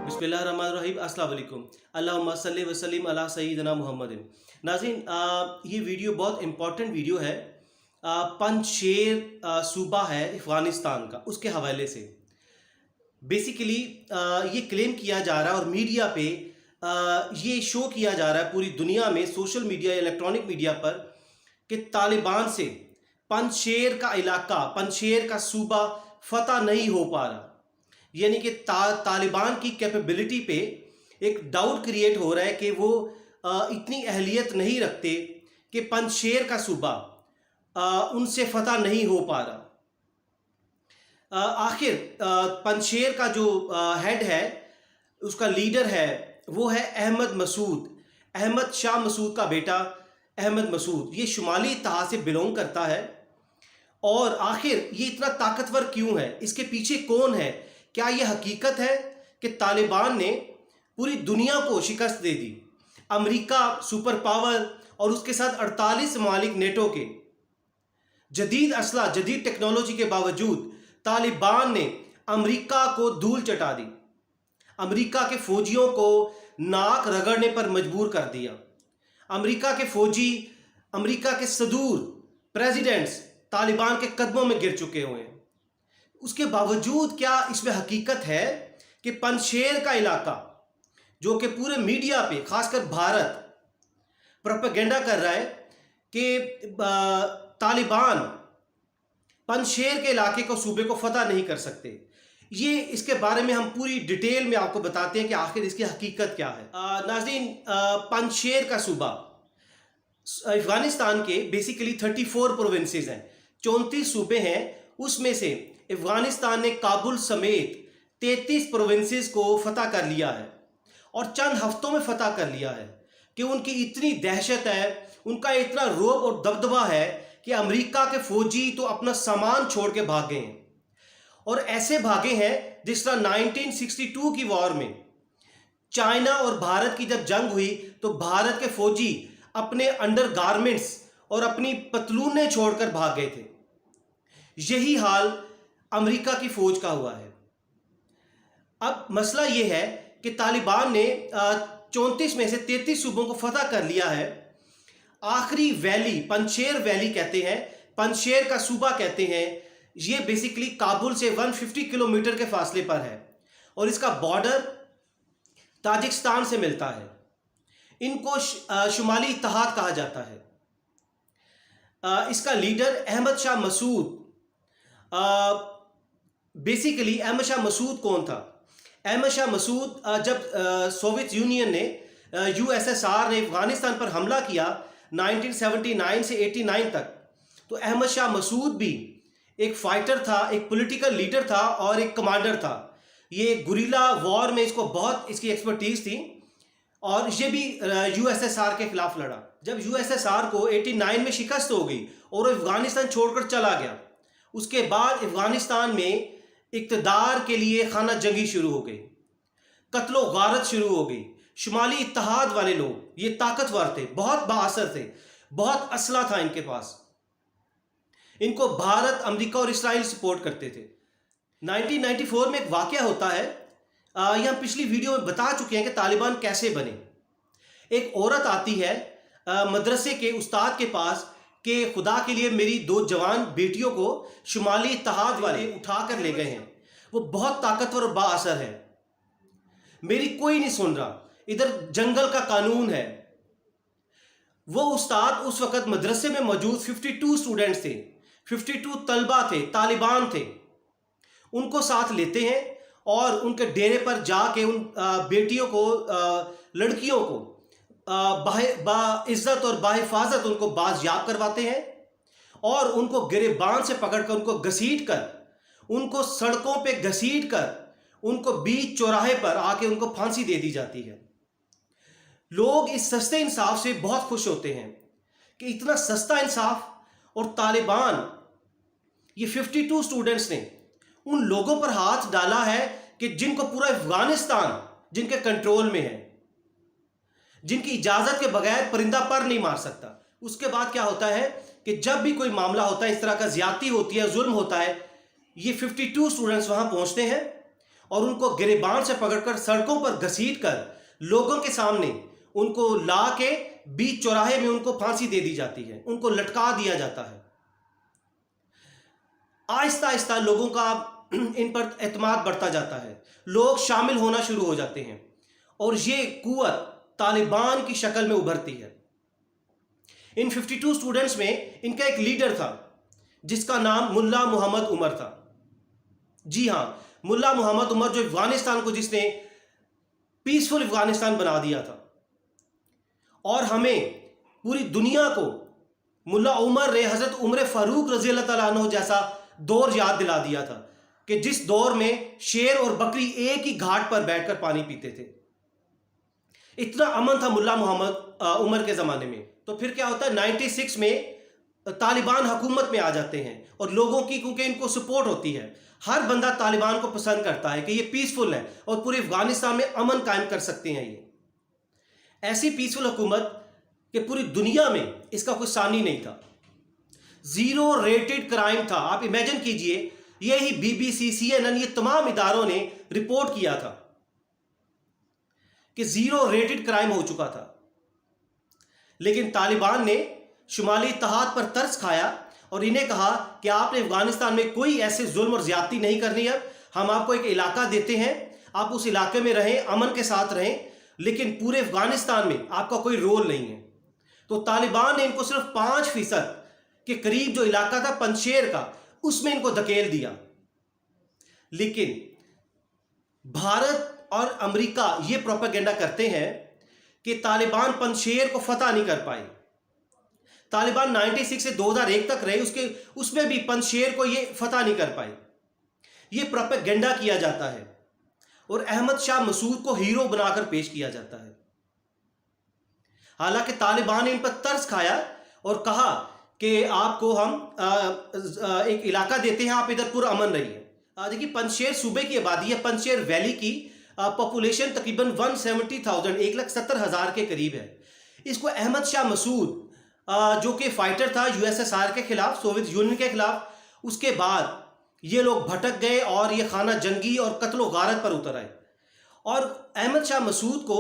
बिस्मिल्लाहिर्रहमानिर्रहीम अस्सलाम वालेकुम अल्लाहुम्मा सल्लि व सल्लिम अला सय्यिदना मुहम्मदिन। नाज़रीन, ये वीडियो बहुत इम्पॉर्टेंट वीडियो है। पंजशेर सूबा है अफ़गानिस्तान का, उसके हवाले से बेसिकली ये क्लेम किया जा रहा है और मीडिया पे ये शो किया जा रहा है पूरी दुनिया में, सोशल मीडिया इलेक्ट्रॉनिक मीडिया पर, कि तालिबान से पंजशेर का इलाका, पंजशेर का सूबा फतह नहीं हो पा रहा। यानी कि तालिबान की कैपेबिलिटी पे एक डाउट क्रिएट हो रहा है कि वो इतनी अहलियत नहीं रखते कि पंजशेर का सूबा उनसे फतह नहीं हो पा रहा। आखिर पंजशेर का जो हेड है, उसका लीडर है, वो है अहमद मसूद, अहमद शाह मसूद का बेटा अहमद मसूद। ये शुमाली इत्तेहाद से बिलोंग करता है। और आखिर ये इतना ताकतवर क्यों है, इसके पीछे कौन है? क्या ये हकीकत है कि तालिबान ने पूरी दुनिया को शिकस्त दे दी? अमेरिका सुपर पावर और उसके साथ 48 ममालिक नेटो के जदीद असला, जदीद टेक्नोलॉजी के बावजूद तालिबान ने अमेरिका को धूल चटा दी, अमेरिका के फौजियों को नाक रगड़ने पर मजबूर कर दिया। अमेरिका के फौजी, अमेरिका के सदूर प्रेसिडेंट्स तालिबान के कदमों में गिर चुके हुए हैं। उसके बावजूद क्या इसमें हकीकत है कि पंजशेर का इलाका, जो कि पूरे मीडिया पे खासकर भारत प्रोपेगेंडा कर रहा है कि तालिबान पंजशेर के इलाके को, सूबे को फतह नहीं कर सकते, ये इसके बारे में हम पूरी डिटेल में आपको बताते हैं कि आखिर इसकी हकीकत क्या है। नाज़रीन, पंजशेर का सूबा अफ़गानिस्तान के बेसिकली 34 प्रोविंसेस हैं, 34 सूबे हैं। उसमें से अफ़गानिस्तान ने काबुल समेत 33 प्रोविंसेस को फतह कर लिया है, और चंद हफ्तों में फतह कर लिया है कि उनकी इतनी दहशत है, उनका इतना रोब और दबदबा है कि अमेरिका के फौजी तो अपना सामान छोड़ के भागे हैं। और ऐसे भागे हैं जिस तरह 1962 की वॉर में चाइना और भारत की जब जंग हुई तो भारत के फौजी अपने अंडर गारमेंट्स और अपनी पतलूनें छोड़कर भाग गए थे। यही हाल अमेरिका की फौज का हुआ है। अब मसला ये है कि तालिबान ने 34 में से 33 सूबों को फतह कर लिया है। आखिरी वैली, पंजशेर वैली कहते हैं, पंजशेर का सूबा कहते हैं, ये बेसिकली काबुल से 150 किलोमीटर के फासले पर है और इसका बॉर्डर ताजिकिस्तान से मिलता है। इनको शुमाली इत्तेहाद कहा जाता है। इसका लीडर अहमद शाह मसूद, बेसिकली अहमद शाह मसूद कौन था? अहमद शाह मसूद, जब सोवियत यूनियन ने, यूएसएसआर ने अफगानिस्तान पर हमला किया 1979 से 89 तक, तो अहमद शाह मसूद भी एक फाइटर था, एक पॉलिटिकल लीडर था और एक कमांडर था। ये गुरिल्ला वॉर में इसको बहुत इसकी एक्सपर्टीज थी और ये भी यूएसएसआर के खिलाफ लड़ा। जब यूएसएसआर को 89 में शिकस्त हो गई और अफगानिस्तान छोड़कर चला गया, उसके बाद अफगानिस्तान में इक़्तिदार के लिए खाना जंगी शुरू हो गई, कत्लो गारत शुरू हो गई। शुमाली इत्तेहाद वाले लोग ये ताकतवर थे, बहुत बाअसर थे, बहुत असला था इनके पास, इनको भारत, अमेरिका और इस्राइल सपोर्ट करते थे। 1994 में एक वाक़या होता है, यहाँ पिछली वीडियो में बता चुके हैं कि तालिबान कैसे बने। एक औरत आती है मदरसे के उस्ताद के पास कि खुदा के लिए मेरी 2 जवान बेटियों को शुमाली इत्तेहाद वाले उठा कर ले गए हैं, वो बहुत ताकतवर और बाअसर है, मेरी कोई नहीं सुन रहा, इधर जंगल का कानून है। वो उस्ताद उस वक़्त मदरसे में मौजूद 52 स्टूडेंट्स थे, 52 तलबा थे, तालिबान थे, उनको साथ लेते हैं और उनके डेरे पर जाके उन बेटियों को, लड़कियों को बाइज़्ज़त और बाहिफाजत उनको बाज़याब करवाते हैं और उनको गिरेबान से पकड़कर, उनको घसीट कर, उनको सड़कों पे घसीट कर, उनको बीच चौराहे पर आके उनको फांसी दे दी जाती है। लोग इस सस्ते इंसाफ से बहुत खुश होते हैं कि इतना सस्ता इंसाफ। और तालिबान, ये 52 स्टूडेंट्स ने उन लोगों पर हाथ डाला है कि जिनको पूरा अफगानिस्तान जिनके कंट्रोल में है, जिनकी इजाज़त के बगैर परिंदा पर नहीं मार सकता। उसके बाद क्या होता है कि जब भी कोई मामला होता है, इस तरह का ज़्यादती होती है, जुल्म होता है, ये 52 स्टूडेंट्स वहाँ पहुँचते हैं اور ان کو گریبان سے پکڑ کر سڑکوں پر گھسیٹ کر لوگوں کے سامنے ان کو لا کے بیچ چوراہے میں ان کو پھانسی دے دی جاتی ہے، ان کو لٹکا دیا جاتا ہے۔ آہستہ آہستہ لوگوں کا ان پر اعتماد بڑھتا جاتا ہے، لوگ شامل ہونا شروع ہو جاتے ہیں اور یہ قوت طالبان کی شکل میں ابھرتی ہے۔ ان 52 اسٹوڈنٹس میں ان کا ایک لیڈر تھا جس کا نام ملا محمد عمر تھا۔ جی ہاں، ملا محمد عمر، جو افغانستان کو جس نے پیسفل افغانستان بنا دیا تھا، اور ہمیں پوری دنیا کو ملا عمر نے حضرت عمر فاروق رضی اللہ تعالیٰ عنہ جیسا دور یاد دلا دیا تھا کہ جس دور میں شیر اور بکری ایک ہی گھاٹ پر بیٹھ کر پانی پیتے تھے۔ اتنا امن تھا ملا محمد عمر کے زمانے میں۔ تو پھر کیا ہوتا ہے، 96 میں طالبان حکومت میں آ جاتے ہیں اور لوگوں کی کیونکہ ان کو سپورٹ ہوتی ہے، ہر بندہ طالبان کو پسند کرتا ہے کہ یہ پیسفل ہے اور پورے افغانستان میں امن قائم کر سکتے ہیں۔ یہ ایسی پیسفل حکومت کہ پوری دنیا میں اس کا کوئی ثانی نہیں تھا، زیرو ریٹڈ کرائم تھا۔ آپ امیجن کیجئے، یہی BBC، CNN، یہ تمام اداروں نے رپورٹ کیا تھا کہ زیرو ریٹڈ کرائم ہو چکا تھا۔ لیکن طالبان نے شمالی اتحاد پر ترس کھایا اور انہیں کہا کہ آپ نے افغانستان میں کوئی ایسے ظلم اور زیادتی نہیں کرنی ہے، ہم آپ کو ایک علاقہ دیتے ہیں، آپ اس علاقے میں رہیں، امن کے ساتھ رہیں، لیکن پورے افغانستان میں آپ کا کوئی رول نہیں ہے۔ تو طالبان نے ان کو صرف 5% کے قریب جو علاقہ تھا پنشیر کا، اس میں ان کو دھکیل دیا۔ لیکن بھارت اور امریکہ یہ پروپیگنڈا کرتے ہیں کہ طالبان پنشیر کو فتح نہیں کر پائے۔ طالبان 96 سے 2001 تک رہے، اس میں بھی پنشیر کو یہ فتح نہیں کر پائے۔ یہ پروپیگنڈا کیا جاتا ہے اور احمد شاہ مسعود کو ہیرو بنا کر پیش کیا جاتا ہے۔ حالانکہ طالبان نے ان پر ترس کھایا اور کہا کہ آپ کو ہم ایک علاقہ دیتے ہیں، آپ ادھر پرامن رہیے۔ دیکھیے، پنشیر صوبے کی آبادی ہے، پنشیر ویلی کی پاپولیشن تقریباً 170,000، 1,70,000 کے قریب ہے۔ اس کو احمد شاہ مسعود جو کہ فائٹر تھا USSR کے خلاف، سوویت یونین کے خلاف، اس کے بعد یہ لوگ بھٹک گئے اور یہ خانہ جنگی اور قتل و غارت پر اتر آئے، اور احمد شاہ مسعود کو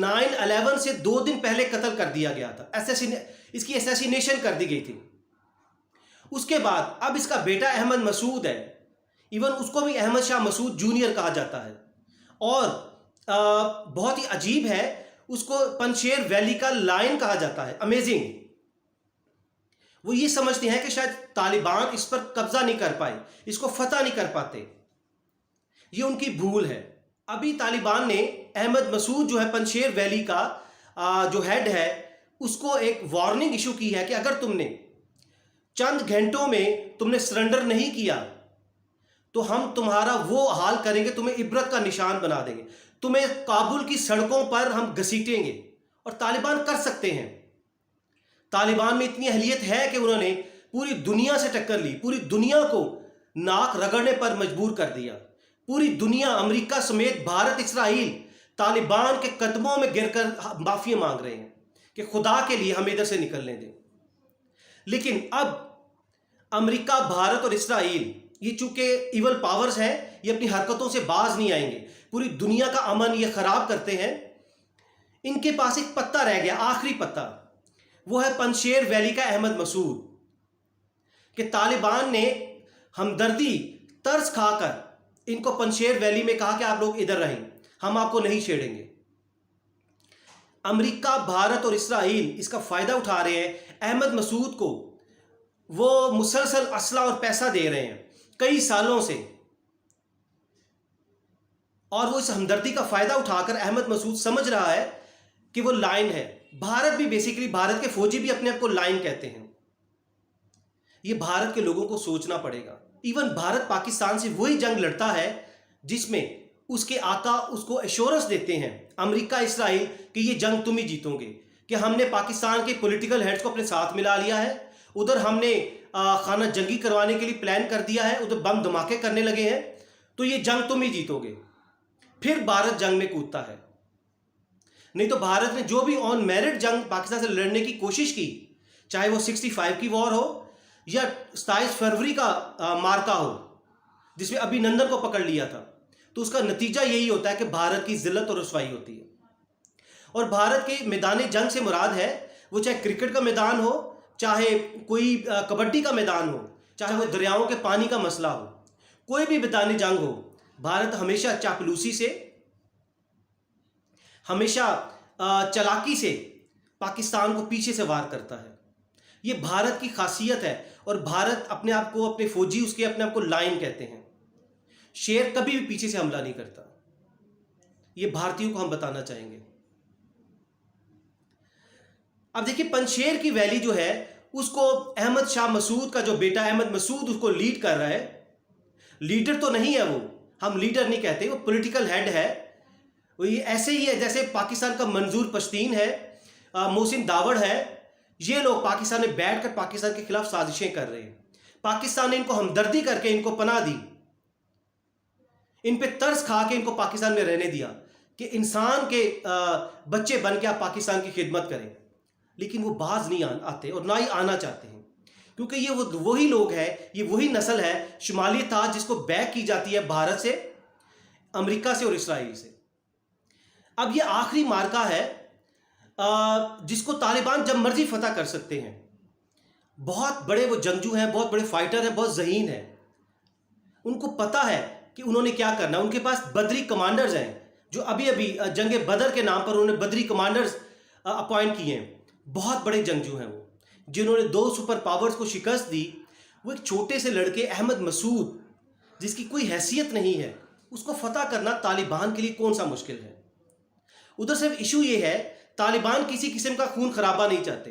9/11 سے 2 دن پہلے قتل کر دیا گیا تھا، اس کی اسیسینیشن کر دی گئی تھی۔ اس کے بعد اب اس کا بیٹا احمد مسعود ہے، ایون اس کو بھی احمد شاہ مسعود جونیئر کہا جاتا ہے، اور بہت ہی عجیب ہے، اس کو پنشیر ویلی کا لائن کہا جاتا ہے۔ امیزنگ۔ وہ یہ سمجھتے ہیں کہ شاید طالبان اس پر قبضہ نہیں کر پائے، اس کو فتح نہیں کر پاتے، یہ ان کی بھول ہے۔ ابھی طالبان نے احمد مسعود جو ہے پنشیر ویلی کا جو ہیڈ ہے، اس کو ایک وارننگ ایشو کی ہے کہ اگر تم نے چند گھنٹوں میں تم نے سرنڈر نہیں کیا تو ہم تمہارا وہ حال کریں گے، تمہیں عبرت کا نشان بنا دیں گے، تمہیں کابل کی سڑکوں پر ہم گھسیٹیں گے۔ اور طالبان کر سکتے ہیں، طالبان میں اتنی اہلیت ہے کہ انہوں نے پوری دنیا سے ٹکر لی، پوری دنیا کو ناک رگڑنے پر مجبور کر دیا۔ پوری دنیا، امریکہ سمیت بھارت، اسرائیل، طالبان کے قدموں میں گر کر معافی مانگ رہے ہیں کہ خدا کے لیے ہمیں ادھر سے نکلنے دیں۔ لیکن اب امریکہ، بھارت اور اسرائیل، یہ چونکہ ایول پاورز ہیں، یہ اپنی حرکتوں سے باز نہیں آئیں گے، پوری دنیا کا امن یہ خراب کرتے ہیں۔ ان کے پاس ایک پتہ رہ گیا، آخری پتہ، وہ ہے پنشیر ویلی کا احمد مسعود، کہ طالبان نے ہمدردی، ترس کھا کر ان کو پنشیر ویلی میں کہا کہ آپ لوگ ادھر رہیں، ہم آپ کو نہیں چھیڑیں گے۔ امریکہ، بھارت اور اسرائیل اس کا فائدہ اٹھا رہے ہیں، احمد مسعود کو وہ مسلسل اسلحہ اور پیسہ دے رہے ہیں کئی سالوں سے، اور وہ اس ہمدردی کا فائدہ اٹھا کر احمد مسعود سمجھ رہا ہے کہ وہ لائن ہے۔ بھارت بھی بیسیکلی، بھارت کے فوجی بھی اپنے آپ کو لائن کہتے ہیں۔ یہ بھارت کے لوگوں کو سوچنا پڑے گا۔ ایون بھارت پاکستان سے وہی جنگ لڑتا ہے جس میں اس کے آقا اس کو ایشورنس دیتے ہیں، امریکہ، اسرائیل، کہ یہ جنگ تم ہی جیتو گے، کہ ہم نے پاکستان کے پولیٹیکل ہیڈز کو اپنے ساتھ ملا لیا ہے، ادھر ہم نے خانہ جنگی کروانے کے لیے پلان کر دیا ہے، ادھر بم دھماکے کرنے لگے ہیں، تو یہ جنگ تم ہی جیتو گے۔ پھر بھارت جنگ میں کودتا ہے۔ نہیں تو بھارت نے جو بھی آن میرٹ جنگ پاکستان سے لڑنے کی کوشش کی، چاہے وہ 65 کی وار ہو یا 27 فروری کا مارکا ہو جس میں ابھی نندن کو پکڑ لیا تھا، तो उसका नतीजा यही होता है कि भारत की जिल्लत और रुसवाई होती है। और भारत के मैदान जंग से मुराद है वो चाहे क्रिकेट का मैदान हो, चाहे कोई कबड्डी का मैदान हो, चाहे वो दरियाओं के पानी का मसला हो, कोई भी मैदान जंग हो, भारत हमेशा चापलूसी से, हमेशा चालाकी से पाकिस्तान को पीछे से वार करता है। ये भारत की खासियत है। और भारत अपने आप को, अपने फौजी उसके अपने आप को लायन कहते हैं। शेर कभी भी पीछे से हमला नहीं करता। ये भारतीयों को हम बताना चाहेंगे। अब देखिए, पंजशेर की वैली जो है उसको अहमद शाह मसूद का जो बेटा अहमद मसूद उसको लीड कर रहा है। लीडर तो नहीं है वो, हम लीडर नहीं कहते, वो पॉलिटिकल हेड है। वो ये ऐसे ही है जैसे पाकिस्तान का मंजूर पश्तीन है, मोहसिन दावड़ है। ये लोग पाकिस्तान में बैठकर पाकिस्तान के खिलाफ साजिशें कर रहे हैं। पाकिस्तान ने इनको हमदर्दी करके इनको पनाह दी, इन पे तरस खा के इनको पाकिस्तान में रहने दिया कि इंसान के बच्चे बन के आप पाकिस्तान की खिदमत करें। लेकिन वो बाज नहीं आते और ना ही आना चाहते हैं, क्योंकि ये वही लोग हैं, ये वही नस्ल है शुमाली ताज जिसको बैक की जाती है भारत से, अमेरिका से और इसराइल से। अब ये आखिरी मार्का है जिसको तालिबान जब मर्जी फतह कर सकते हैं। बहुत बड़े वो जंगजू हैं, बहुत बड़े फाइटर हैं, बहुत ज़हीन हैं। उनको पता है कि उन्होंने क्या करना है। उनके पास बदरी कमांडर्स हैं जो अभी अभी जंग बदर के नाम पर उन्होंने बदरी कमांडर्स अपॉइंट किए हैं। बहुत बड़े जंगजू हैं वो, जिन्होंने 2 सुपर पावर्स को शिकस्त दी। वो एक छोटे से लड़के अहमद मसूद जिसकी कोई हैसियत नहीं है, उसको फतह करना तालिबान के लिए कौन सा मुश्किल है। उधर सिर्फ इशू ये है, तालिबान किसी किस्म का खून खराबा नहीं चाहते।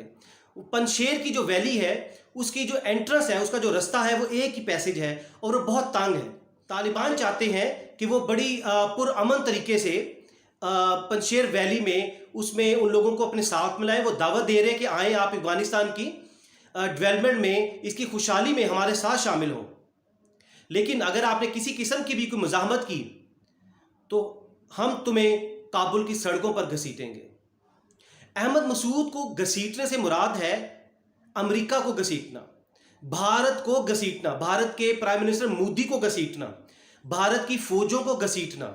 पंजशेर की जो वैली है उसकी जो एंट्रेंस है, उसका जो रास्ता है वो एक ही पैसेज है और वो बहुत तंग है। तालिबान चाहते हैं कि वो बड़ी पुरअमन तरीके से पंजशेर वैली में उसमें उन लोगों को अपने साथ मिलाएं। वो दावत दे रहे हैं कि आए आप अफगानिस्तान की डेवलपमेंट में, इसकी खुशहाली में हमारे साथ शामिल हो। लेकिन अगर आपने किसी किस्म की भी कोई मुज़ाहमत की तो हम तुम्हें काबुल की सड़कों पर घसीटेंगे। अहमद मसूद को घसीटने से मुराद है अमेरिका को घसीटना, भारत को घसीटना, भारत के प्राइम मिनिस्टर मोदी को घसीटना, भारत की फौजों को घसीटना।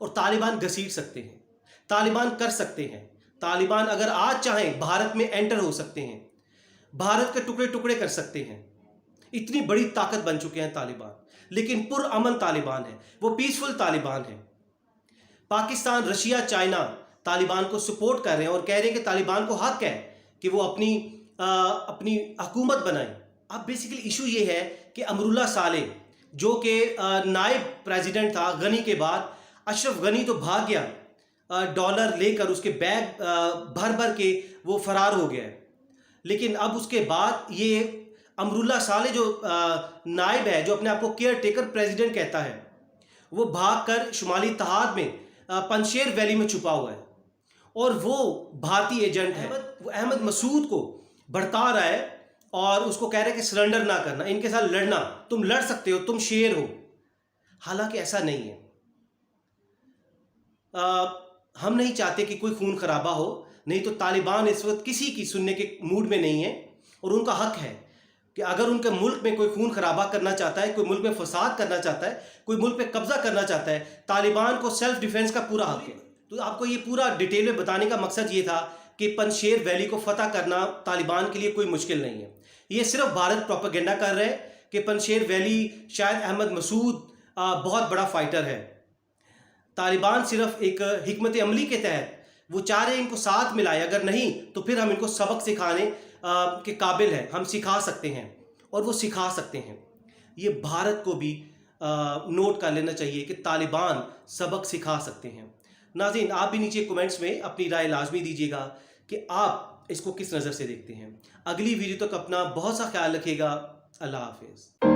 और तालिबान घसीट सकते हैं, तालिबान कर सकते हैं। तालिबान अगर आज चाहें भारत में एंटर हो सकते हैं, भारत के टुकड़े टुकड़े कर सकते हैं। इतनी बड़ी ताकत बन चुके हैं तालिबान। लेकिन पुरअमन तालिबान है, वो पीसफुल तालिबान है। पाकिस्तान, रशिया, चाइना तालिबान को सपोर्ट कर रहे हैं और कह रहे हैं कि तालिबान को हक है कि वो अपनी हुकूमत बनाए। अब बेसिकली इशू ये है कि अमरुल्लाह सालेह जो कि नायब प्रेसिडेंट था गनी के बाद, अशरफ गनी तो भाग गया डॉलर लेकर, उसके बैग भर भर के वो फरार हो गया है। लेकिन अब उसके बाद ये अमरुल्लाह सालेह जो नायब है, जो अपने आप को केयर टेकर प्रेसिडेंट कहता है, वो भाग कर शुमाली इत्तेहाद में पंजशेर वैली में छुपा हुआ है और वो भारतीय एजेंट है। वो अहमद मसूद को भड़का रहा है और उसको कह रहा है कि सरेंडर ना करना, इनके साथ लड़ना, तुम लड़ सकते हो, तुम शेर हो। हालांकि ऐसा नहीं है। हम नहीं चाहते कि कोई खून खराबा हो, नहीं तो तालिबान इस वक्त किसी की सुनने के मूड में नहीं है। और उनका हक है कि अगर उनके मुल्क में कोई खून खराबा करना चाहता है, कोई मुल्क में फसाद करना चाहता है, कोई मुल्क पे कब्जा करना चाहता है, तालिबान को सेल्फ डिफेंस का पूरा हक है। तो आपको ये पूरा डिटेल में बताने का मकसद ये था कि पंजशेर वैली को फतह करना तालिबान के लिए कोई मुश्किल नहीं है। ये सिर्फ भारत प्रोपेगेंडा कर रहे हैं कि पंजशेर वैली शायद अहमद मसूद बहुत बड़ा फाइटर है। तालिबान सिर्फ एक हिकमत अमली के तहत वो चाह रहे हैं इनको साथ मिलाए, अगर नहीं तो फिर हम इनको सबक सिखाने के काबिल हैं, हम सिखा सकते हैं और वो सिखा सकते हैं। ये भारत को भी नोट कर लेना चाहिए कि तालिबान सबक सिखा सकते हैं। नाज़रीन, आप भी नीचे कमेंट्स में अपनी राय लाजमी दीजिएगा कि आप इसको किस नज़र से देखते हैं। अगली वीडियो तक अपना बहुत सा ख्याल रखिएगा। अल्लाह हाफिज़।